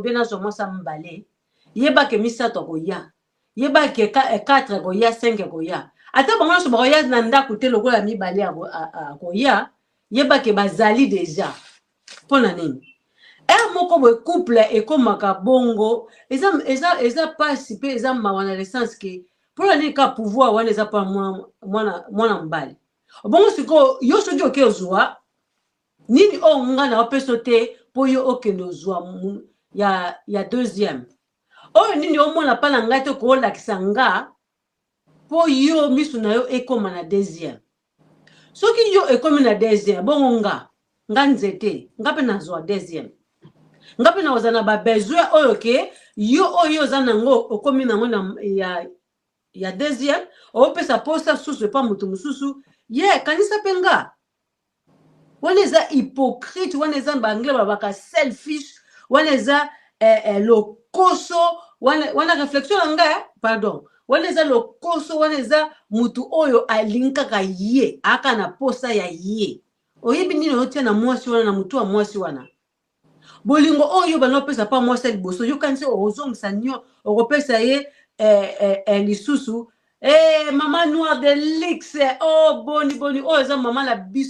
ou bien nazwa mwasi mbale yeba ke misato koya yeba ke 4 koya 5 koya ata bango nyonso bakoya na ndako te lokola mibale koya yeba ke bazali deja mpona nini moko boye couple ekomaka bongo eza pasi mpe eza mawa na lesence ke mpona nini ka pouvoir wana eza mpa mwana mobali bongo sikoyo yo soki oke ozwa nini oyo nga na opeso te mpo yo okende ozwa ya deuxième oyo nini omona mpa na ngai te koolakisa nga mpo yo misu na yo ekoma na deuxième soki yo ekomi na deuxième bongo nga nzete nga mpe nazwa deuxième nga mpe nakoza na babesoin oyo ke yo oyo oza nango okomi nango ya deuxième opesa posa susu epa moto mosusu ye kanisa mpe nga wana eza hypocrite wana eza baanglais balobaka selfish wana eza lokoso wana réflexion na ngai pardon wana eza lokoso wana eza mutu oyo alingi kaka ye aka na posa ya ye oyebi nini otia na mwasi wana na mutu wa mwasi wana bolingo oyo banopesa pa mwasi ya liboso yokanisi ozongisa nio okopesa ye lisusu mama noir de luxe oh boni oyo eza mama la biso